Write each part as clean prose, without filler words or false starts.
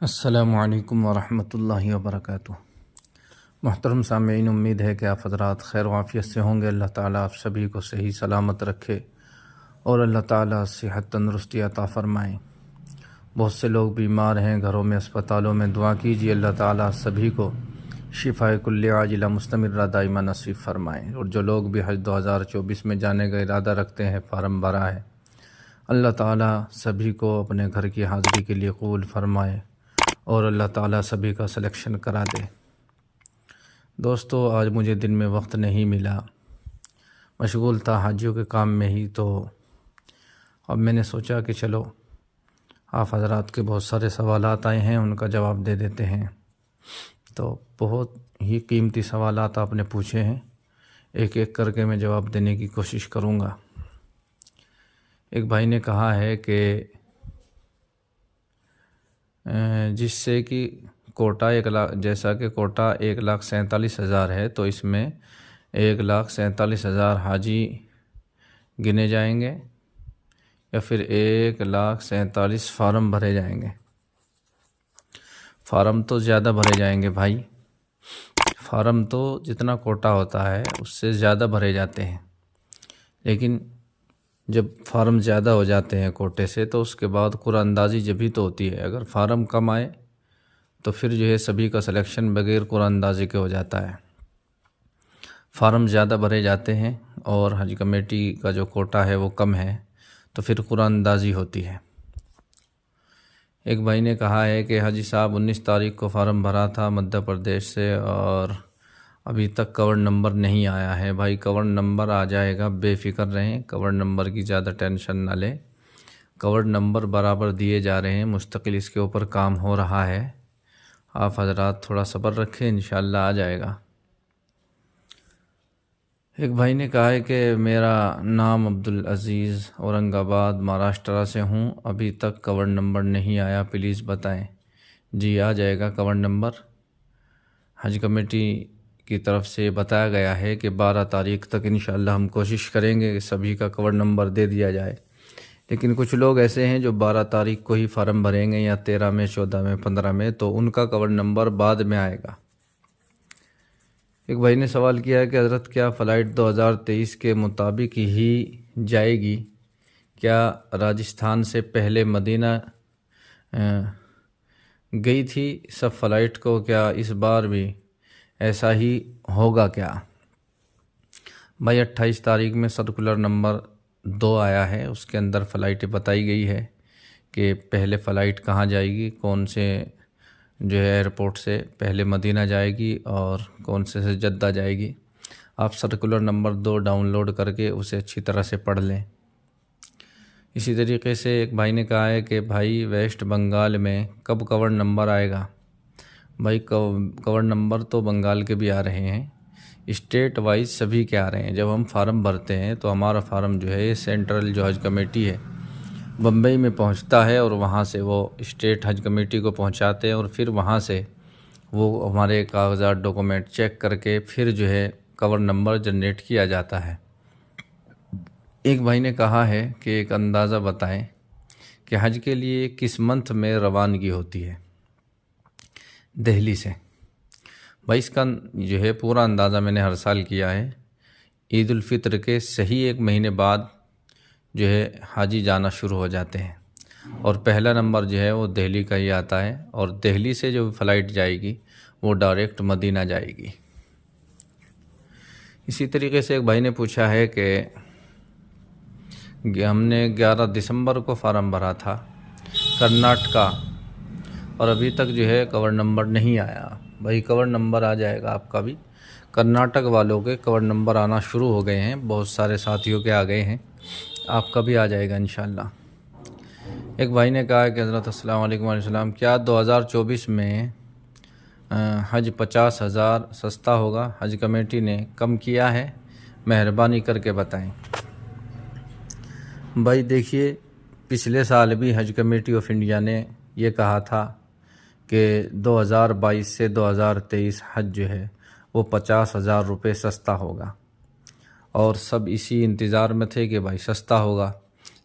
अस्सलामुअलैकुम वरहमतुल्लाहि वबरकातुह। मुहतरम सामीन, उम्मीद है कि आप हज़रात खैर वाफ़ियत से होंगे। अल्लाह ताला आप सभी को सही सलामत रखे और अल्लाह ताला सेहत तंदुरुस्ती अता फ़रमाएँ। बहुत से लोग बीमार हैं, घरों में, अस्पतालों में, दुआ कीजिए अल्लाह ताला सभी को शिफ़ाए कुल्ले आजिला मुस्तमिर्रा दाइमा नसीब फ़रमाएँ। और जो लोग भी हज 2024 में जाने का इरादा रखते हैं, फ़ारम भरा है, अल्लाह ताला सभी को अपने घर की हाज़िरी के लिए कबूल फ़रमाए और अल्लाह ताला सभी का सिलेक्शन करा दे। दोस्तों, आज मुझे दिन में वक्त नहीं मिला, मशगूल था हाजियों के काम में ही। तो अब मैंने सोचा कि चलो आप हज़रात के बहुत सारे सवालात आए हैं, उनका जवाब दे देते हैं। तो बहुत ही कीमती सवालात आपने पूछे हैं, एक एक करके मैं जवाब देने की कोशिश करूँगा। एक भाई ने कहा है कि जिससे कि कोटा 1 लाख, जैसा कि कोटा 1,47,000 है, तो इसमें 1,47,000 हाजी गिने जाएंगे या फिर 1,47,000 फार्म भरे जाएंगे। फार्म तो ज़्यादा भरे जाएंगे भाई, फार्म तो जितना कोटा होता है उससे ज़्यादा भरे जाते हैं। लेकिन जब फार्म ज़्यादा हो जाते हैं कोटे से, तो उसके बाद कुरानंदाज़ी जब भी तो होती है। अगर फार्म कम आए तो फिर जो है सभी का सिलेक्शन बग़ैर कुरानंदाज़ी के हो जाता है। फार्म ज़्यादा भरे जाते हैं और हज कमेटी का जो कोटा है वो कम है, तो फिर कुरानंदाज़ी होती है। एक भाई ने कहा है कि हाजी साहब 19 तारीख को फार्म भरा था मध्य प्रदेश से और अभी तक कवर नंबर नहीं आया है। भाई कवर नंबर आ जाएगा, बेफिक्र रहें, कवर नंबर की ज़्यादा टेंशन ना लें। कवर नंबर बराबर दिए जा रहे हैं, मुस्तकिल इसके ऊपर काम हो रहा है। आप हज़रात थोड़ा सब्र रखें, इंशाअल्लाह आ जाएगा। एक भाई ने कहा है कि मेरा नाम अब्दुल अज़ीज़, औरंगाबाद महाराष्ट्र से हूँ, अभी तक कवर नंबर नहीं आया, प्लीज़ बताएं। जी आ जाएगा कवर नंबर। हज कमेटी की तरफ से बताया गया है कि 12 तारीख तक इंशाअल्लाह हम कोशिश करेंगे कि सभी का कवर नंबर दे दिया जाए। लेकिन कुछ लोग ऐसे हैं जो 12 तारीख को ही फार्म भरेंगे या 13 में, 14 में, 15 में, तो उनका कवर नंबर बाद में आएगा। एक भाई ने सवाल किया है कि हज़रत क्या फ़्लाइट 2023 के मुताबिक ही जाएगी? क्या राजस्थान से पहले मदीना गई थी सब फ़्लाइट को, क्या इस बार भी ऐसा ही होगा क्या? भाई 28 तारीख में सर्कुलर नंबर 2 आया है, उसके अंदर फ़्लाइटें बताई गई है कि पहले फ़्लाइट कहाँ जाएगी, कौन से जो है एयरपोर्ट से पहले मदीना जाएगी और कौन से जद्दा जाएगी। आप सर्कुलर नंबर 2 डाउनलोड करके उसे अच्छी तरह से पढ़ लें। इसी तरीके से एक भाई ने कहा है कि भाई वेस्ट बंगाल में कब कवर नंबर आएगा? भाई कवर नंबर तो बंगाल के भी आ रहे हैं, स्टेट वाइज सभी के आ रहे हैं। जब हम फार्म भरते हैं तो हमारा फार्म जो है सेंट्रल जो हज कमेटी है बम्बई में पहुंचता है और वहां से वो स्टेट हज कमेटी को पहुंचाते हैं और फिर वहां से वो हमारे कागजात डॉक्यूमेंट चेक करके फिर जो है कवर नंबर जनरेट किया जाता है। एक भाई ने कहा है कि एक अंदाज़ा बताएं कि हज के लिए किस मंथ में रवानगी होती है दिल्ली से? भाई इसका जो है पूरा अंदाज़ा मैंने हर साल किया है। ईद उल फित्र के सही 1 महीने बाद जो है हाजी जाना शुरू हो जाते हैं और पहला नंबर जो है वो दिल्ली का ही आता है और दिल्ली से जो फ़्लाइट जाएगी वो डायरेक्ट मदीना जाएगी। इसी तरीके से एक भाई ने पूछा है कि हमने 11 दिसंबर को फार्म भरा था कर्नाटका और अभी तक जो है कवर नंबर नहीं आया। भाई कवर नंबर आ जाएगा आपका भी। कर्नाटक वालों के कवर नंबर आना शुरू हो गए हैं, बहुत सारे साथियों के आ गए हैं, आपका भी आ जाएगा इंशाल्लाह। एक भाई ने कहा कि हज़रत अस्सलाम वालेकुम वालेकुम, क्या 2024 में हज 50,000 सस्ता होगा? हज कमेटी ने कम किया है, मेहरबानी करके बताएं। भाई देखिए, पिछले साल भी हज कमेटी ऑफ इंडिया ने ये कहा था कि 2022 से 2023 हज जो है वो 50,000 रुपये सस्ता होगा और सब इसी इंतज़ार में थे कि भाई सस्ता होगा।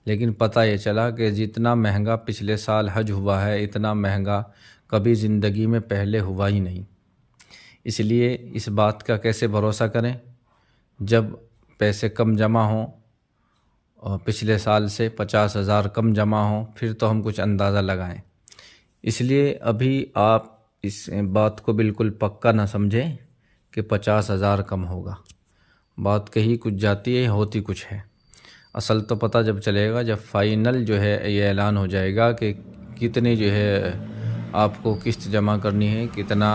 लेकिन पता ये चला कि जितना महंगा पिछले साल हज हुआ है इतना महंगा कभी ज़िंदगी में पहले हुआ ही नहीं। इसलिए इस बात का कैसे भरोसा करें जब पैसे कम जमा हों और पिछले साल से 50,000 कम जमा हों, फिर तो हम कुछ अंदाज़ा लगाएं। इसलिए अभी आप इस बात को बिल्कुल पक्का ना समझें कि 50,000 कम होगा। बात कही कुछ जाती है, होती कुछ है। असल तो पता जब चलेगा जब फाइनल जो है ये ऐलान हो जाएगा कि कितनी जो है आपको किस्त जमा करनी है, कितना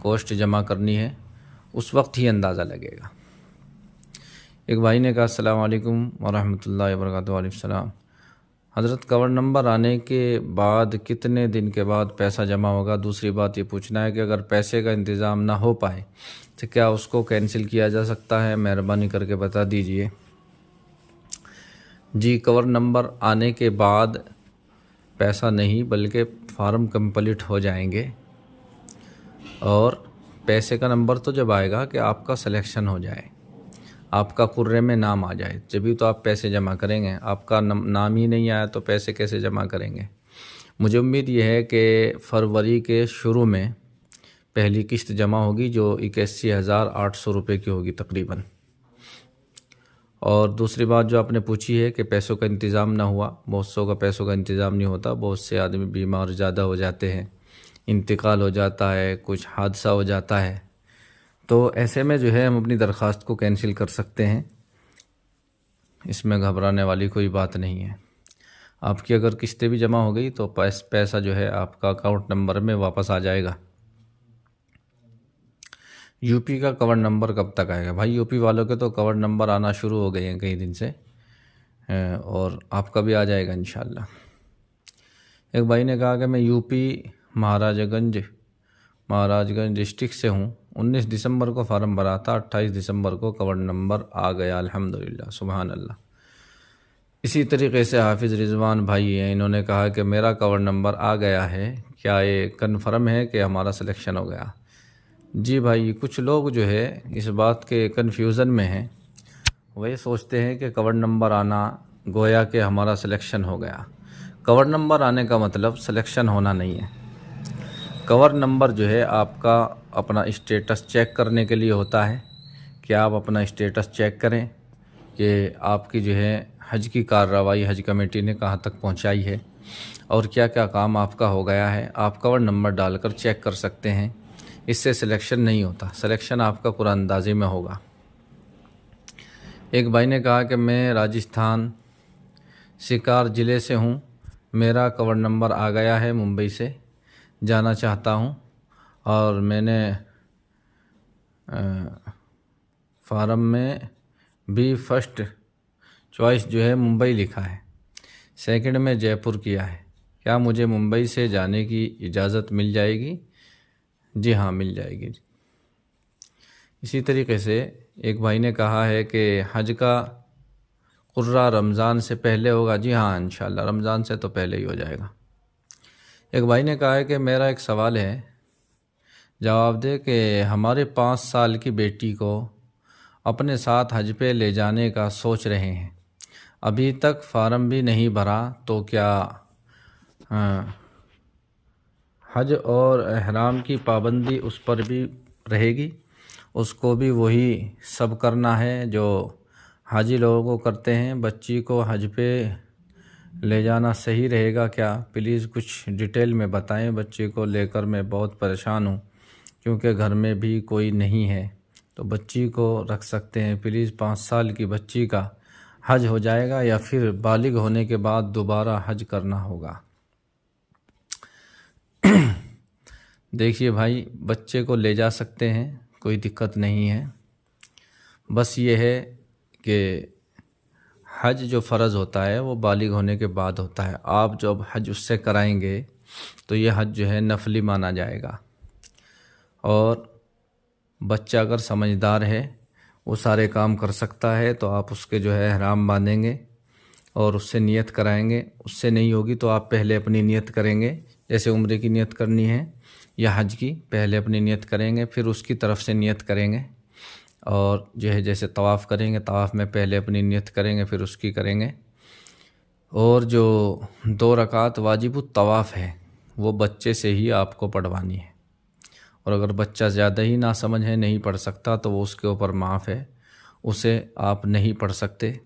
कॉस्ट जमा करनी है, उस वक्त ही अंदाज़ा लगेगा। एक भाई ने कहा अस्सलाम वालेकुम वरहमतुल्लाहि वबरकातुहू। वालेकुम सलाम। हज़रत कवर नंबर आने के बाद कितने दिन के बाद पैसा जमा होगा? दूसरी बात ये पूछना है कि अगर पैसे का इंतज़ाम ना हो पाए तो क्या उसको कैंसिल किया जा सकता है? मेहरबानी करके बता दीजिए। जी, कवर नंबर आने के बाद पैसा नहीं बल्कि फार्म कंप्लीट हो जाएंगे, और पैसे का नंबर तो जब आएगा कि आपका सिलेक्शन हो जाए, आपका कुर्रे में नाम आ जाए, जभी तो आप पैसे जमा करेंगे। आपका नाम ही नहीं आया तो पैसे कैसे जमा करेंगे? मुझे उम्मीद ये है कि फरवरी के शुरू में पहली किस्त जमा होगी जो 81,800 रुपये की होगी तकरीबन। और दूसरी बात जो आपने पूछी है कि पैसों का इंतज़ाम ना हुआ, बहुत सौ का पैसों का इंतज़ाम नहीं होता। बहुत से आदमी बीमार ज़्यादा हो जाते हैं, इंतकाल हो जाता है, कुछ हादसा हो जाता है, तो ऐसे में जो है हम अपनी दरख्वास्त को कैंसिल कर सकते हैं। इसमें घबराने वाली कोई बात नहीं है। आपकी अगर किस्तें भी जमा हो गई तो पैसा जो है आपका अकाउंट नंबर में वापस आ जाएगा। यूपी का कवर नंबर कब तक आएगा? भाई यूपी वालों के तो कवर नंबर आना शुरू हो गए हैं कई दिन से, और आपका भी आ जाएगा इंशाल्लाह। एक भाई ने कहा कि मैं यूपी महाराजगंज डिस्ट्रिक्ट से हूँ। 19 दिसंबर को फार्म भरा था, 28 दिसंबर को कवर नंबर आ गया, अल्हम्दुलिल्लाह, सुभान अल्लाह। इसी तरीके से हाफिज़ रिजवान भाई हैं, इन्होंने कहा कि मेरा कवर नंबर आ गया है, क्या ये कन्फर्म है कि हमारा सिलेक्शन हो गया? जी भाई, कुछ लोग जो है इस बात के कन्फ्यूज़न में हैं। वही सोचते हैं कि कवर नंबर आना गोया कि हमारा सिलेक्शन हो गया। कवर नंबर आने का मतलब सिलेक्शन होना नहीं है। कवर नंबर जो है आपका अपना स्टेटस चेक करने के लिए होता है कि आप अपना स्टेटस चेक करें कि आपकी जो है हज की कार्रवाई हज कमेटी ने कहाँ तक पहुँचाई है और क्या क्या काम आपका हो गया है। आप कवर नंबर डालकर चेक कर सकते हैं। इससे सिलेक्शन नहीं होता, सिलेक्शन आपका कुरानंदाजी में होगा। एक भाई ने कहा कि मैं राजस्थान सिकार ज़िले से हूँ, मेरा कवर नंबर आ गया है, मुंबई से जाना चाहता हूँ और मैंने फार्म में भी फर्स्ट चॉइस जो है मुंबई लिखा है, सेकंड में जयपुर किया है। क्या मुझे मुंबई से जाने की इजाज़त मिल जाएगी? जी हाँ, मिल जाएगी। इसी तरीके से एक भाई ने कहा है कि हज का कुर्रा रमज़ान से पहले होगा। जी हाँ, इंशाल्लाह रमज़ान से तो पहले ही हो जाएगा। एक भाई ने कहा है कि मेरा एक सवाल है, जवाब दे कि हमारे 5 साल की बेटी को अपने साथ हज पे ले जाने का सोच रहे हैं, अभी तक फार्म भी नहीं भरा, तो क्या हज और एहराम की पाबंदी उस पर भी रहेगी? उसको भी वही सब करना है जो हाजी लोगों को करते हैं? बच्ची को हज पे ले जाना सही रहेगा क्या? प्लीज़ कुछ डिटेल में बताएं। बच्चे को लेकर मैं बहुत परेशान हूँ क्योंकि घर में भी कोई नहीं है, तो बच्ची को रख सकते हैं प्लीज़। 5 साल की बच्ची का हज हो जाएगा या फिर बालिग होने के बाद दोबारा हज करना होगा? देखिए भाई, बच्चे को ले जा सकते हैं, कोई दिक्कत नहीं है। बस ये है कि हज जो फ़र्ज़ होता है वो बालिग होने के बाद होता है। आप जब हज उससे कराएंगे तो ये हज जो है नफली माना जाएगा। और बच्चा अगर समझदार है, वो सारे काम कर सकता है, तो आप उसके जो है ihram बांधेंगे और उससे नियत कराएंगे। उससे नहीं होगी तो आप पहले अपनी नियत करेंगे, जैसे उम्रे की नियत करनी है या हज की, पहले अपनी नियत करेंगे, फिर उसकी तरफ से नियत करेंगे। और जो है जैसे तवाफ़ करेंगे, तवाफ़ में पहले अपनी नियत करेंगे फिर उसकी करेंगे। और जो 2 रकात वाजिब तवाफ़ है वो बच्चे से ही आपको पढ़वानी है। और अगर बच्चा ज़्यादा ही ना समझ है, नहीं पढ़ सकता, तो वो उसके ऊपर माफ़ है, उसे आप नहीं पढ़ सकते।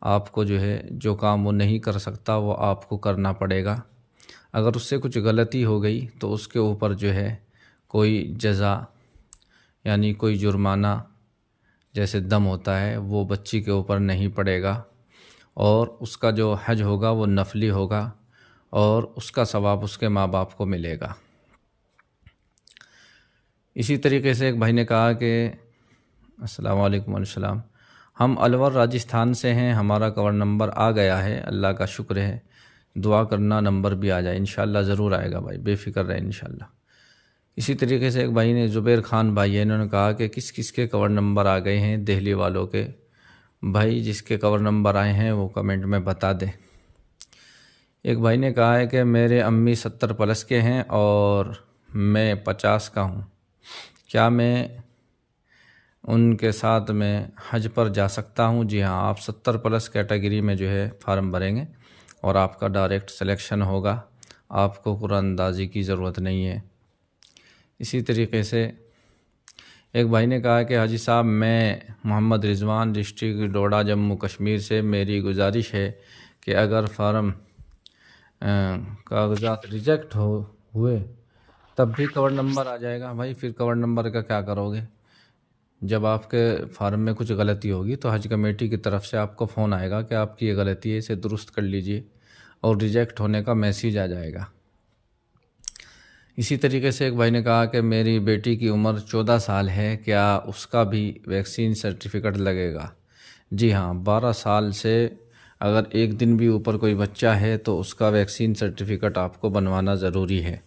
आपको जो है जो काम वो नहीं कर सकता वो आपको करना पड़ेगा। अगर उससे कुछ गलती हो गई तो उसके ऊपर जो है कोई जज़ा यानी कोई जुर्माना जैसे दम होता है वो बच्ची के ऊपर नहीं पड़ेगा। और उसका जो हज होगा वो नफली होगा और उसका सवाब उसके माँ बाप को मिलेगा। इसी तरीके से एक भाई ने कहा कि अस्सलाम वालेकुम अस्सलाम, हम अलवर राजस्थान से हैं, हमारा कवर नंबर आ गया है, अल्लाह का शुक्र है, दुआ करना नंबर भी आ जाए। इंशाल्लाह ज़रूर आएगा भाई, बेफ़िक्र रहे इंशाल्लाह। इसी तरीके से एक भाई ने, ज़ुबैर ख़ान भाई है, इन्होंने कहा कि किस किस के कवर नंबर आ गए हैं दिल्ली वालों के। भाई जिसके कवर नंबर आए हैं वो कमेंट में बता दें। एक भाई ने कहा है कि मेरे अम्मी 70 प्लस के हैं और मैं 50 का हूँ, क्या मैं उनके साथ में हज पर जा सकता हूँ? जी हाँ, आप 70 प्लस कैटेगरी में जो है फार्म भरेंगे और आपका डायरेक्ट सिलेक्शन होगा, आपको कुरानंदाज़ी की ज़रूरत नहीं है। इसी तरीके से एक भाई ने कहा कि हाजी साहब, मैं मोहम्मद रिजवान, डिस्ट्रिक्ट डोडा, जम्मू कश्मीर से, मेरी गुजारिश है कि अगर फार्म कागजात रिजेक्ट हुए तब भी कवर नंबर आ जाएगा। भाई फिर कवर नंबर का क्या करोगे? जब आपके फार्म में कुछ गलती होगी तो हज कमेटी की तरफ से आपको फ़ोन आएगा कि आपकी ये गलती है, इसे दुरुस्त कर लीजिए, और रिजेक्ट होने का मैसेज आ जाएगा। इसी तरीके से एक भाई ने कहा कि मेरी बेटी की उम्र 14 साल है, क्या उसका भी वैक्सीन सर्टिफिकेट लगेगा? जी हाँ, 12 साल से अगर एक दिन भी ऊपर कोई बच्चा है तो उसका वैक्सीन सर्टिफिकेट आपको बनवाना ज़रूरी है।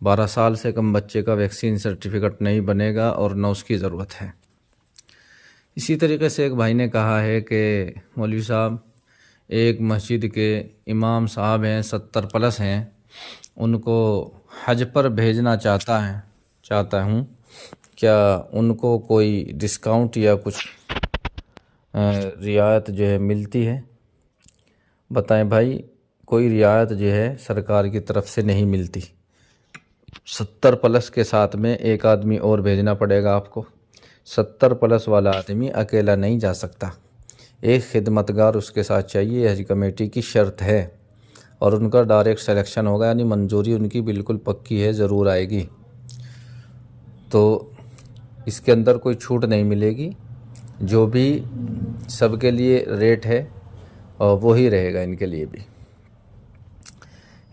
12 साल से कम बच्चे का वैक्सीन सर्टिफिकेट नहीं बनेगा और न उसकी ज़रूरत है। इसी तरीके से एक भाई ने कहा है कि मौलवी साहब, एक मस्जिद के इमाम साहब हैं, 70 प्लस हैं, उनको हज पर भेजना चाहता हूँ, क्या उनको कोई डिस्काउंट या कुछ रियायत जो है मिलती है? बताएं भाई, कोई रियायत जो है सरकार की तरफ से नहीं मिलती। 70 प्लस के साथ में एक आदमी और भेजना पड़ेगा आपको। 70 प्लस वाला आदमी अकेला नहीं जा सकता, एक खिदमतगार उसके साथ चाहिए, हज कमेटी की शर्त है। और उनका डायरेक्ट सिलेक्शन होगा, यानी मंजूरी उनकी बिल्कुल पक्की है, ज़रूर आएगी। तो इसके अंदर कोई छूट नहीं मिलेगी, जो भी सबके लिए रेट है और वही रहेगा इनके लिए भी।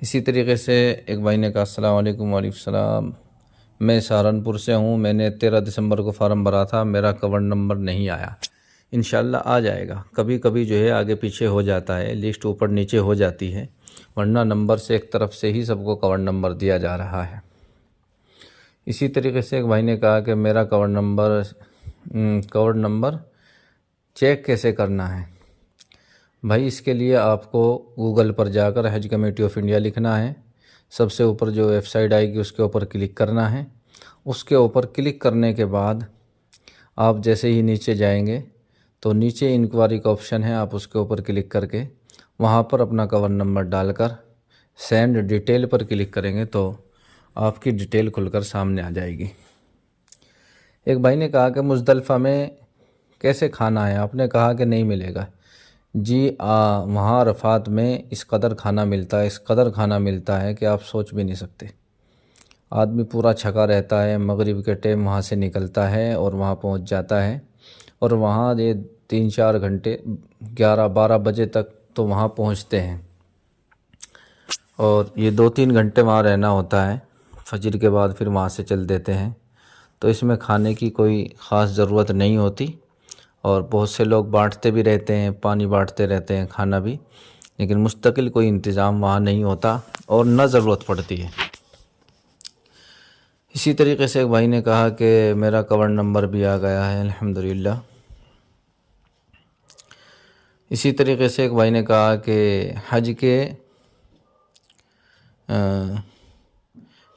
इसी तरीके से एक भाई ने कहा, अस्सलाम वालेकुम। वालेकुम सलाम, मैं सहारनपुर से हूँ, मैंने 13 दिसंबर को फार्म भरा था, मेरा कवर नंबर नहीं आया। इंशाल्लाह आ जाएगा। कभी कभी जो है आगे पीछे हो जाता है, लिस्ट ऊपर नीचे हो जाती है, वरना नंबर से एक तरफ से ही सबको कवर नंबर दिया जा रहा है। इसी तरीके से एक भाई ने कहा कि मेरा कवर नंबर चेक कैसे करना है? भाई इसके लिए आपको गूगल पर जाकर हज कमेटी ऑफ इंडिया लिखना है, सबसे ऊपर जो वेबसाइट आएगी उसके ऊपर क्लिक करना है। उसके ऊपर क्लिक करने के बाद आप जैसे ही नीचे जाएंगे तो नीचे इंक्वायरी का ऑप्शन है, आप उसके ऊपर क्लिक करके वहाँ पर अपना कवर नंबर डालकर सेंड डिटेल पर क्लिक करेंगे तो आपकी डिटेल खुलकर सामने आ जाएगी। एक भाई ने कहा कि मुज़दलिफ़ा में कैसे खाना है? आपने कहा कि नहीं मिलेगा। जी वहाँ अरफात में इस कदर खाना मिलता है, इस कदर खाना मिलता है कि आप सोच भी नहीं सकते। आदमी पूरा छका रहता है, मगरिब के टाइम वहाँ से निकलता है और वहाँ पहुँच जाता है, और वहाँ ये 3-4 घंटे 11-12 बजे तक तो वहाँ पहुँचते हैं, और ये 2-3 घंटे वहाँ रहना होता है। फजर के बाद फिर वहाँ से चल देते हैं। तो इसमें खाने की कोई ख़ास ज़रूरत नहीं होती, और बहुत से लोग बांटते भी रहते हैं, पानी बांटते रहते हैं, खाना भी, लेकिन मुस्तकिल कोई इंतज़ाम वहाँ नहीं होता और न ज़रूरत पड़ती है। इसी तरीके से एक भाई ने कहा कि मेरा कवर नंबर भी आ गया है, अल्हम्दुलिल्लाह। इसी तरीके से एक भाई ने कहा कि हज के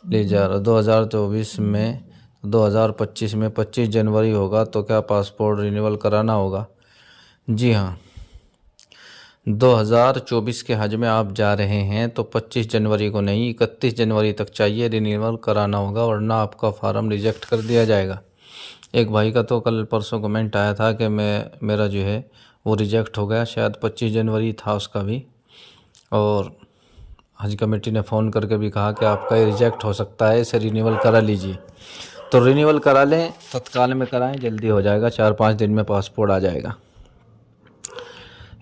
2024 में 2025 में 25 जनवरी होगा, तो क्या पासपोर्ट रिन्यूअल कराना होगा? जी हाँ, 2024 के हज में आप जा रहे हैं तो 25 जनवरी को नहीं 31 जनवरी तक चाहिए, रिन्यूअल कराना होगा, वरना आपका फार्म रिजेक्ट कर दिया जाएगा। एक भाई का तो कल परसों कमेंट आया था कि मेरा जो है वो रिजेक्ट हो गया, शायद 25 जनवरी था उसका भी, और हज कमेटी ने फ़ोन करके भी कहा कि आपका ये रिजेक्ट हो सकता है, इसे रिन्यूअल करा लीजिए। तो रिन्यूअल करा लें, तत्काल में कराएं, जल्दी हो जाएगा, 4-5 दिन में पासपोर्ट आ जाएगा।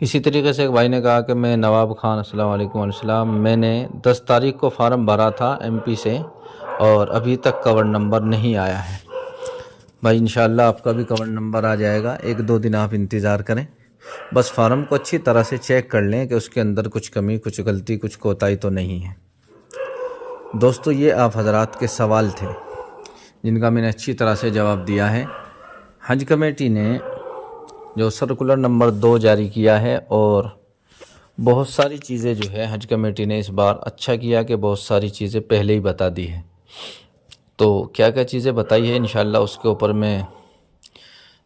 इसी तरीके से एक भाई ने कहा कि मैं नवाब खान, अस्सलाम वालेकुम अस्सलाम, मैंने 10 तारीख को फार्म भरा था एमपी से और अभी तक कवर नंबर नहीं आया है। भाई इंशाल्लाह आपका भी कवर नंबर आ जाएगा, 1-2 दिन आप इंतज़ार करें। बस फार्म को अच्छी तरह से चेक कर लें कि उसके अंदर कुछ कमी, कुछ गलती, कुछ कोताही तो नहीं है। दोस्तों, ये आप हजरात के सवाल थे जिनका मैंने अच्छी तरह से जवाब दिया है। हज कमेटी ने जो सर्कुलर नंबर 2 जारी किया है, और बहुत सारी चीज़ें जो है हज कमेटी ने इस बार अच्छा किया कि बहुत सारी चीज़ें पहले ही बता दी है। तो क्या क्या चीज़ें बताई है इंशाल्लाह उसके ऊपर मैं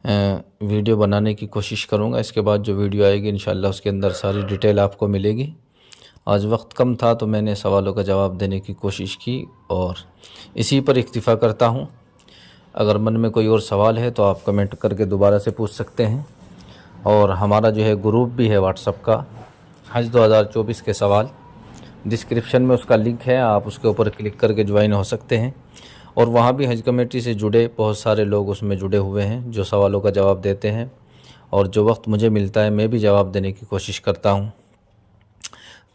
वीडियो बनाने की कोशिश करूँगा। इसके बाद जो वीडियो आएगी इंशाल्लाह उसके अंदर सारी डिटेल आपको मिलेगी। आज वक्त कम था तो मैंने सवालों का जवाब देने की कोशिश की और इसी पर इक्तिफ़ा करता हूँ। अगर मन में कोई और सवाल है तो आप कमेंट करके दोबारा से पूछ सकते हैं। और हमारा जो है ग्रुप भी है व्हाट्सएप का, हज 2024 के सवाल, डिस्क्रिप्शन में उसका लिंक है, आप उसके ऊपर क्लिक करके ज्वाइन हो सकते हैं। और वहाँ भी हज कमेटी से जुड़े बहुत सारे लोग उसमें जुड़े हुए हैं जो सवालों का जवाब देते हैं, और जो वक्त मुझे मिलता है मैं भी जवाब देने की कोशिश करता हूँ।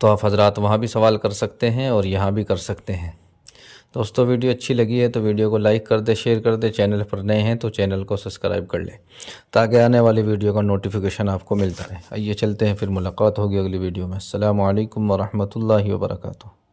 तो आप हजरात वहाँ भी सवाल कर सकते हैं और यहाँ भी कर सकते हैं। दोस्तों, वीडियो अच्छी लगी है तो वीडियो को लाइक कर दे, शेयर कर दे। चैनल पर नए हैं तो चैनल को सब्सक्राइब कर ले ताकि आने वाली वीडियो का नोटिफिकेशन आपको मिलता रहे। आइए चलते हैं, फिर मुलाकात होगी अगली वीडियो में। अस्सलामु अलैकुम व रहमतुल्लाहि व बरकातुहू।